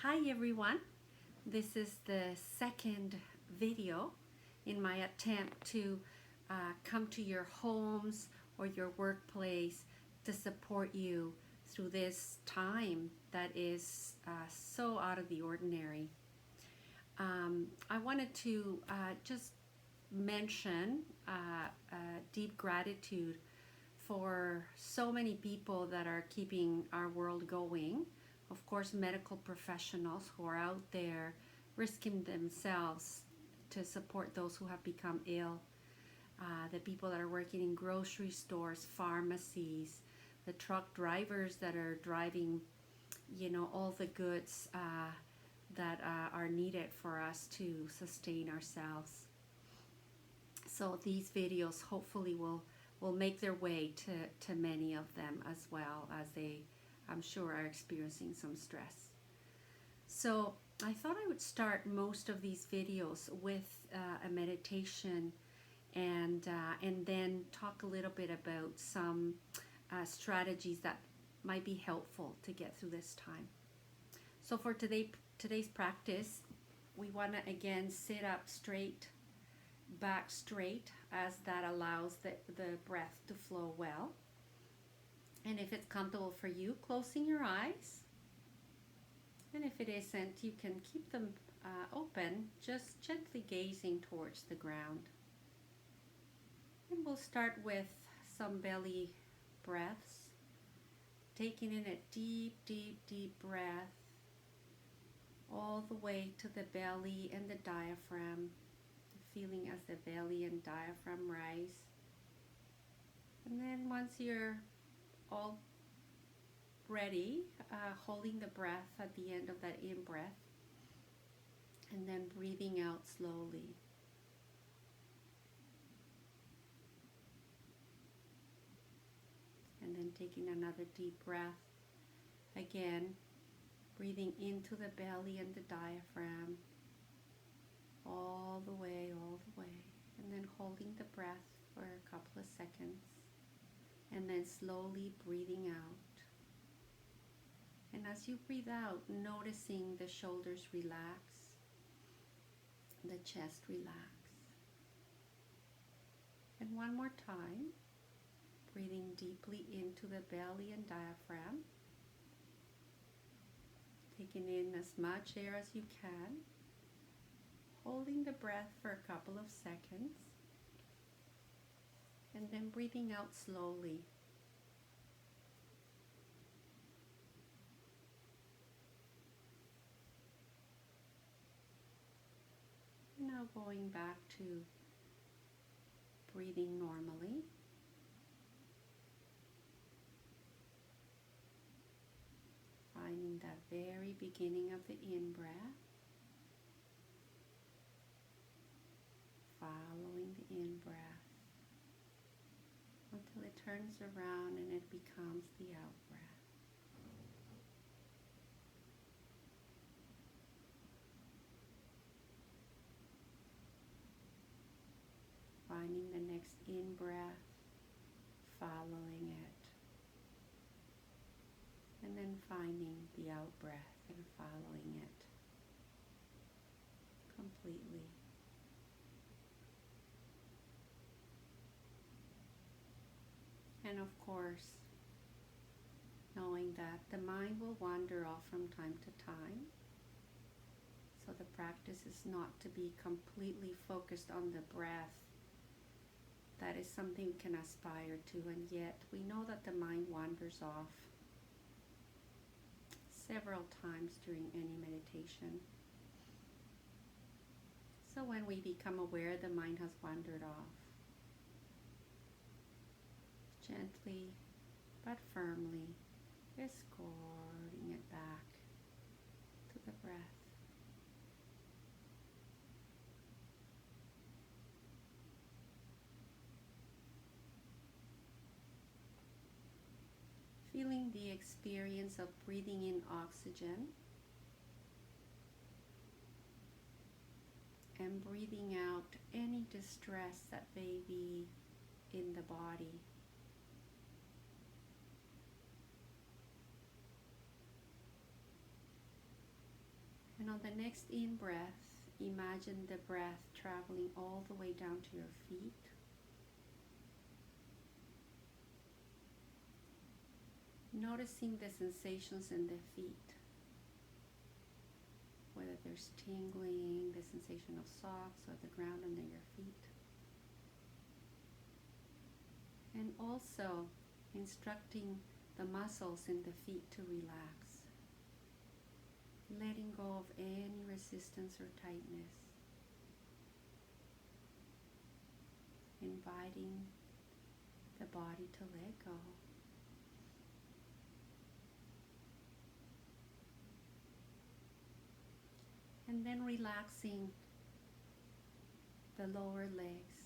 Hi everyone, this is the second video in my attempt to come to your homes or your workplace to support you through this time that is so out of the ordinary. I wanted to just mention deep gratitude for so many people that are keeping our world going. Of course, medical professionals who are out there risking themselves to support those who have become ill. The people that are working in grocery stores, pharmacies, the truck drivers that are driving, all the goods that are needed for us to sustain ourselves. So these videos hopefully will make their way to many of them as well, as they, I'm sure, are experiencing some stress. So I thought I would start most of these videos with a meditation and then talk a little bit about some strategies that might be helpful to get through this time. So for today's practice, we want to again sit up straight, back straight, as that allows the breath to flow well. And if it's comfortable for you, closing your eyes. And if it isn't, you can keep them open, just gently gazing towards the ground. And we'll start with some belly breaths, taking in a deep, deep, deep breath all the way to the belly and the diaphragm, feeling as the belly and diaphragm rise. And then once you're all ready, holding the breath at the end of that in-breath, and then breathing out slowly. And then taking another deep breath. Again, breathing into the belly and the diaphragm, all the way, and then holding the breath for a couple of seconds, and then slowly breathing out. And as you breathe out, noticing the shoulders relax, the chest relax. And one more time, breathing deeply into the belly and diaphragm, taking in as much air as you can, holding the breath for a couple of seconds, and then breathing out slowly. And now going back to breathing normally. Finding that very beginning of the in-breath, following the in-breath until it turns around and it becomes the out-breath. Finding the next in-breath, following it, and then finding the out-breath and following it completely. And of course, knowing that the mind will wander off from time to time, so the practice is not to be completely focused on the breath. That is something we can aspire to, and yet we know that the mind wanders off several times during any meditation. So when we become aware the mind has wandered off, gently but firmly escorting it back to the breath. Feeling the experience of breathing in oxygen and breathing out any distress that may be in the body. And on the next in-breath, imagine the breath traveling all the way down to your feet. Noticing the sensations in the feet, whether there's tingling, the sensation of socks or the ground under your feet. And also instructing the muscles in the feet to relax, letting go of any resistance or tightness, inviting the body to let go. And then relaxing the lower legs,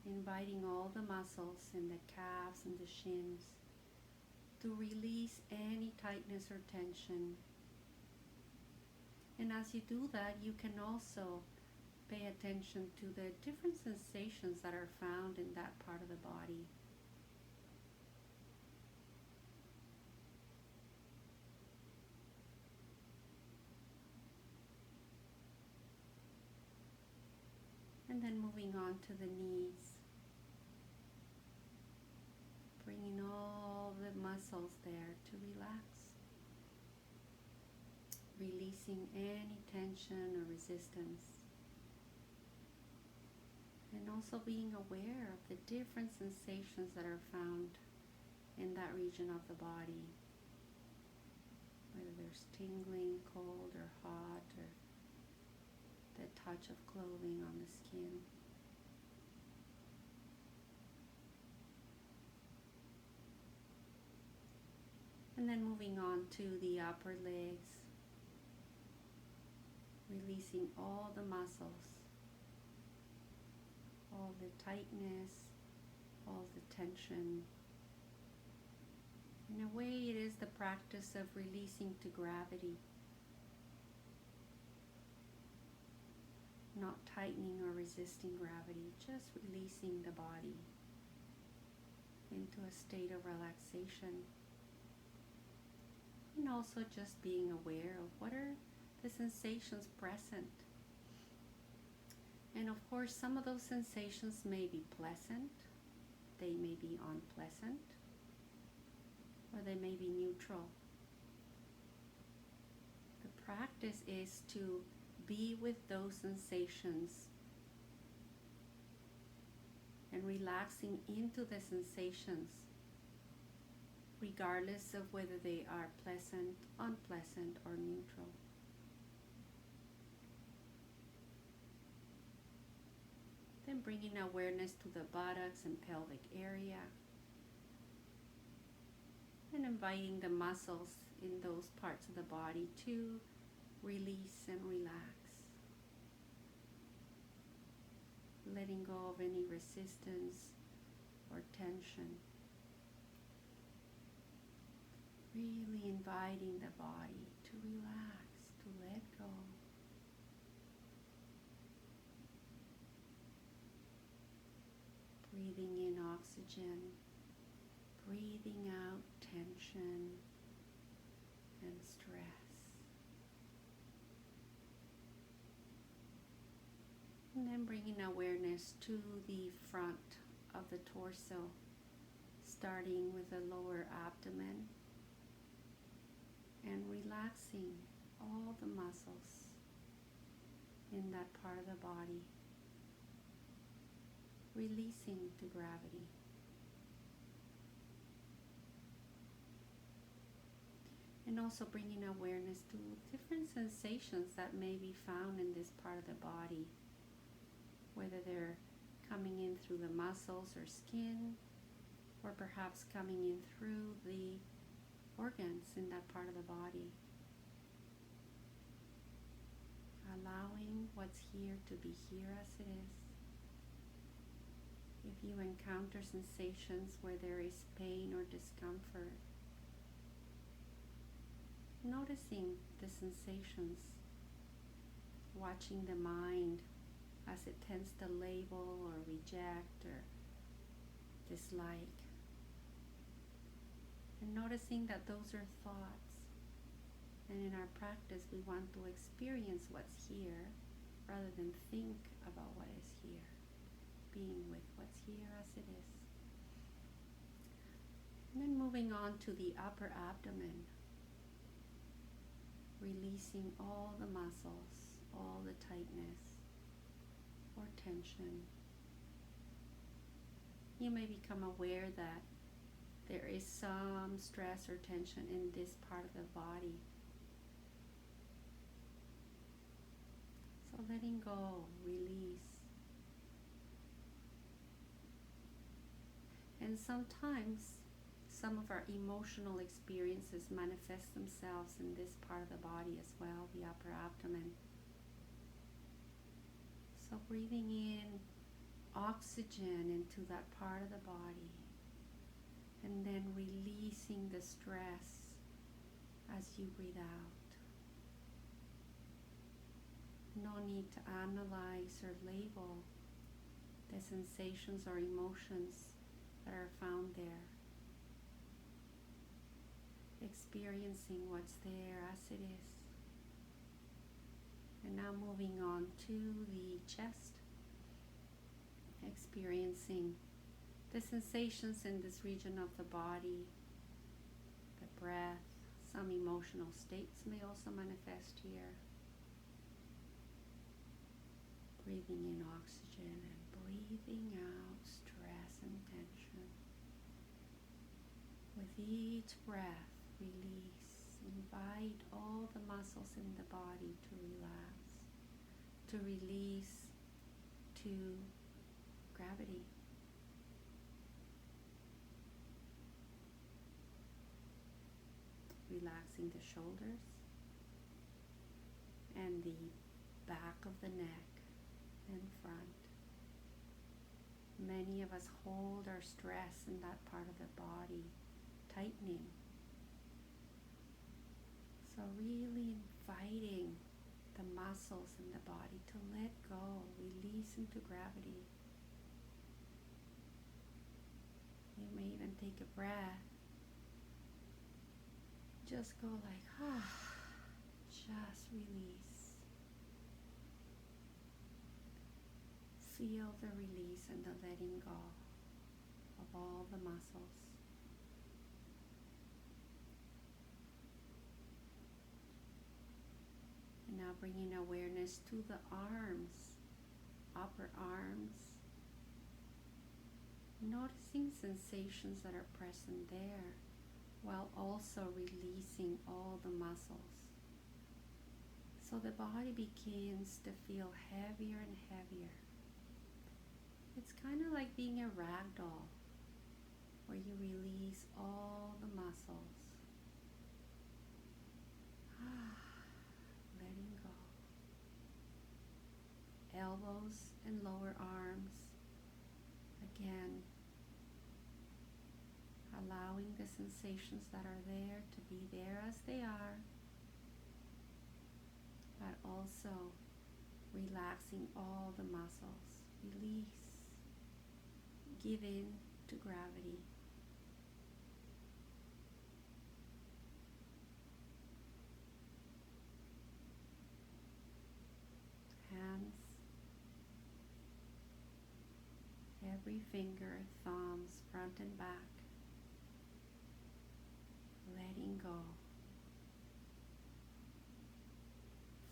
inviting all the muscles in the calves and the shins to release any tightness or tension. And as you do that, you can also pay attention to the different sensations that are found in that part of the body. And then moving on to the knees, bringing all the muscles there to relax, releasing any tension or resistance, and also being aware of the different sensations that are found in that region of the body, whether there's tingling, cold or hot, or the touch of clothing on the skin. And then moving on to the upper legs, releasing all the muscles, all the tightness, all the tension. In a way, it is the practice of releasing to gravity, not tightening or resisting gravity, just releasing the body into a state of relaxation. And also just being aware of what are the sensations present. And of course, some of those sensations may be pleasant, they may be unpleasant, or they may be neutral. The practice is to be with those sensations and relaxing into the sensations, regardless of whether they are pleasant, unpleasant, or neutral. Then bringing awareness to the buttocks and pelvic area, and inviting the muscles in those parts of the body to release and relax, letting go of any resistance or tension. Really inviting the body to relax, to let go. Breathing in oxygen, breathing out tension and stress. And then bringing awareness to the front of the torso, starting with the lower abdomen and relaxing all the muscles in that part of the body, releasing to gravity. And also bringing awareness to different sensations that may be found in this part of the body, whether they're coming in through the muscles or skin, or perhaps coming in through the organs in that part of the body. Allowing what's here to be here as it is. If you encounter sensations where there is pain or discomfort, noticing the sensations, watching the mind as it tends to label or reject or dislike, and noticing that those are thoughts And in our practice, we want to experience what's here rather than think about what is here, being with what's here as it is. And then moving on to the upper abdomen, releasing all the muscles, all the tightness or tension. You may become aware that there is some stress or tension in this part of the body. So letting go, release. And sometimes some of our emotional experiences manifest themselves in this part of the body as well, the upper abdomen. So breathing in oxygen into that part of the body, and then releasing the stress as you breathe out. No need to analyze or label the sensations or emotions that are found there. Experiencing what's there as it is. And now moving on to the chest. Experiencing the sensations in this region of the body, the breath. Some emotional states may also manifest here. Breathing in oxygen and breathing out stress and tension. With each breath, release. Invite all the muscles in the body to relax, to release to gravity. Relaxing the shoulders and the back of the neck and front. Many of us hold our stress in that part of the body, tightening. So really inviting the muscles in the body to let go, release into gravity. You may even take a breath. Just go like, just release. Feel the release and the letting go of all the muscles. And now bringing awareness to the arms, upper arms. Noticing sensations that are present there, while also releasing all the muscles. So the body begins to feel heavier and heavier. It's kind of like being a rag doll, where you release all the muscles. Letting go. Elbows and lower arms. Again, allowing the sensations that are there to be there as they are, but also relaxing all the muscles. Release. Give in to gravity. Hands. Every finger, thumbs, front and back. Letting go.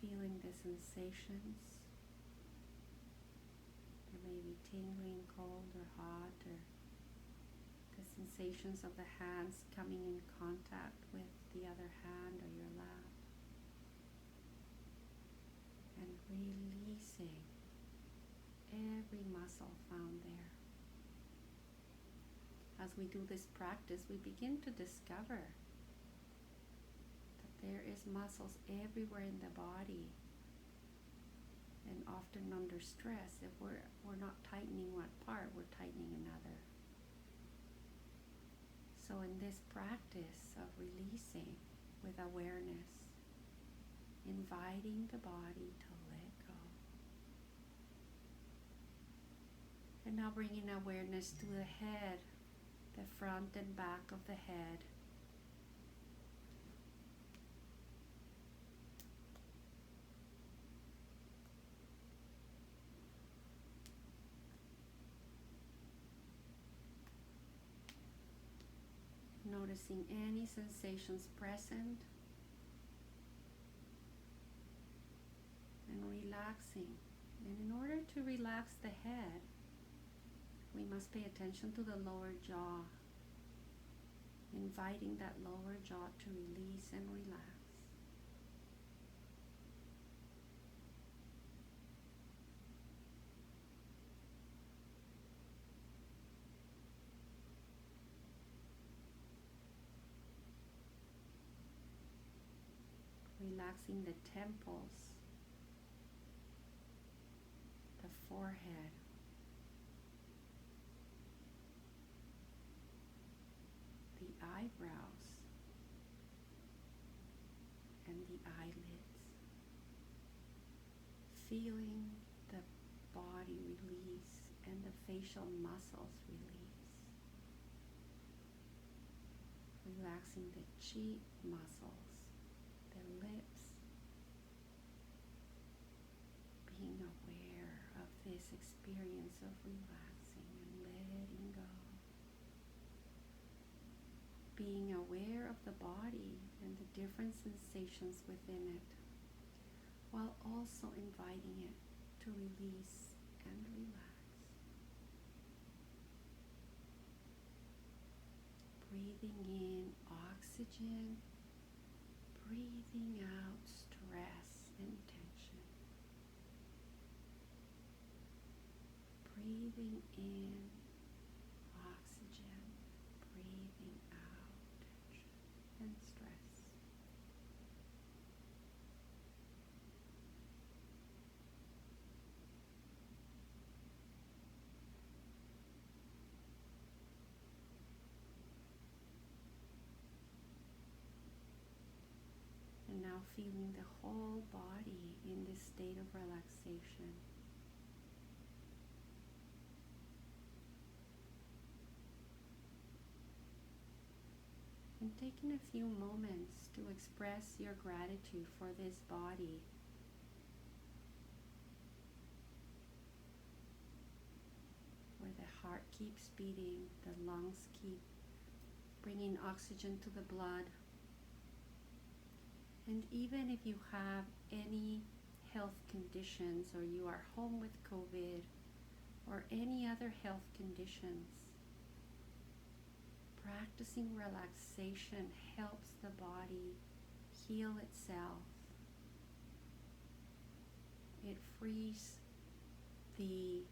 Feeling the sensations. There may be tingling, cold or hot, or the sensations of the hands coming in contact with the other hand or your lap. And releasing every muscle found there. As we do this practice, we begin to discover that there is muscles everywhere in the body. And often under stress, if we're not tightening one part, we're tightening another. So in this practice of releasing with awareness, inviting the body to let go. And now bringing awareness to the head, the front and back of the head. Noticing any sensations present and relaxing. And in order to relax the head, we must pay attention to the lower jaw, inviting that lower jaw to release and relax. Relaxing the temples, the forehead, the eyebrows, and the eyelids. Feeling the body release and the facial muscles release. Relaxing the cheek muscles, the lips, being aware of this experience of relaxing and letting go. Being aware of the body and the different sensations within it, while also inviting it to release and relax. Breathing in oxygen, breathing out stress and tension. Breathing in oxygen, breathing out tension and stress. And now feeling the whole body in this state of relaxation. And taking a few moments to express your gratitude for this body. Where the heart keeps beating, the lungs keep bringing oxygen to the blood. And even if you have any health conditions, or you are home with COVID, or any other health conditions, practicing relaxation helps the body heal itself. It frees the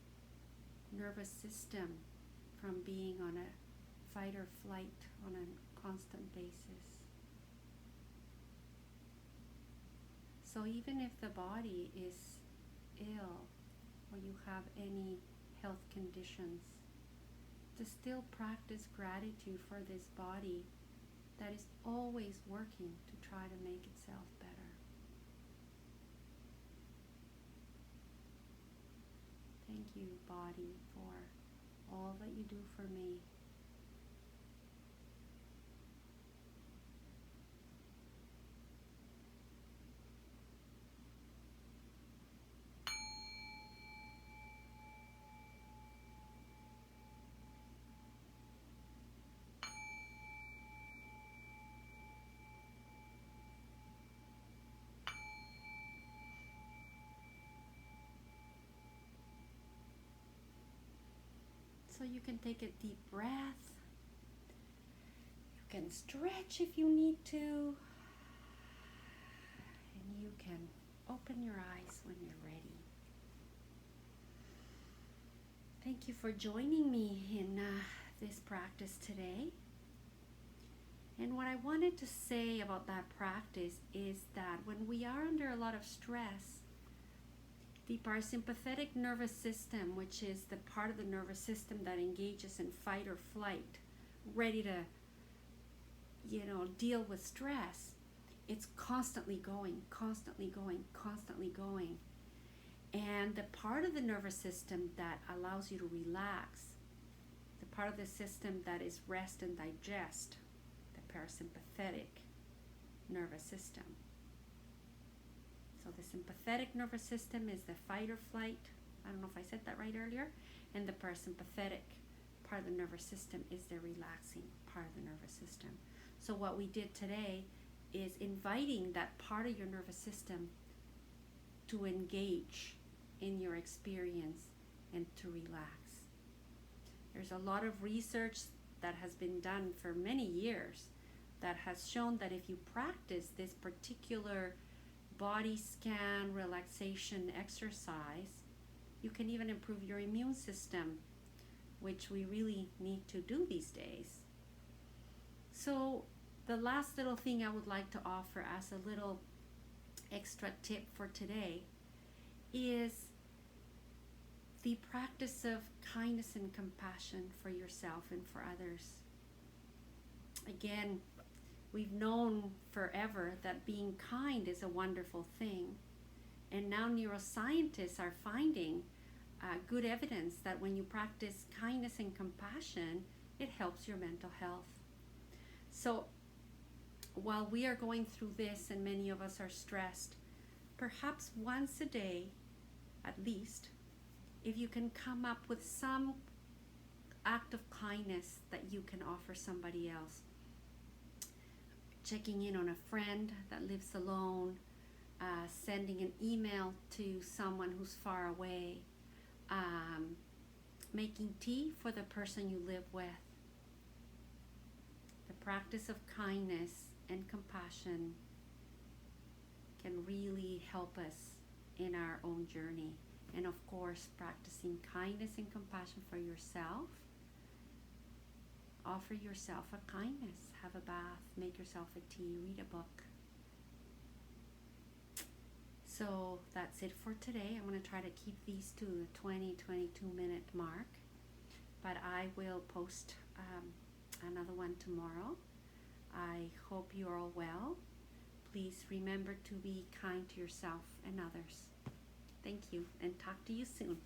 nervous system from being on a fight or flight on a constant basis. So even if the body is ill or you have any health conditions, to still practice gratitude for this body that is always working to try to make itself better. Thank you, body, for all that you do for me. So you can take a deep breath. You can stretch if you need to. And you can open your eyes when you're ready. Thank you for joining me in this practice today. And what I wanted to say about that practice is that when we are under a lot of stress, the parasympathetic nervous system, which is the part of the nervous system that engages in fight or flight, ready to, deal with stress, it's constantly going, constantly going, constantly going. And the part of the nervous system that allows you to relax, the part of the system that is rest and digest, the parasympathetic nervous system. So the sympathetic nervous system is the fight or flight. I don't know if I said that right earlier. And the parasympathetic part of the nervous system is the relaxing part of the nervous system. So what we did today is inviting that part of your nervous system to engage in your experience and to relax. There's a lot of research that has been done for many years that has shown that if you practice this particular body scan relaxation exercise, you can even improve your immune system, which we really need to do these days. So the last little thing I would like to offer as a little extra tip for today is the practice of kindness and compassion for yourself and for others. Again, we've known forever that being kind is a wonderful thing. And now neuroscientists are finding good evidence that when you practice kindness and compassion, it helps your mental health. So while we are going through this and many of us are stressed, perhaps once a day, at least, if you can come up with some act of kindness that you can offer somebody else. Checking in on a friend that lives alone, sending an email to someone who's far away, making tea for the person you live with. The practice of kindness and compassion can really help us in our own journey. And of course, practicing kindness and compassion for yourself. Offer yourself a kindness. Have a bath, make yourself a tea, read a book. So that's it for today. I'm going to try to keep these to the 20-22 minute mark. But I will post another one tomorrow. I hope you're all well. Please remember to be kind to yourself and others. Thank you, and talk to you soon.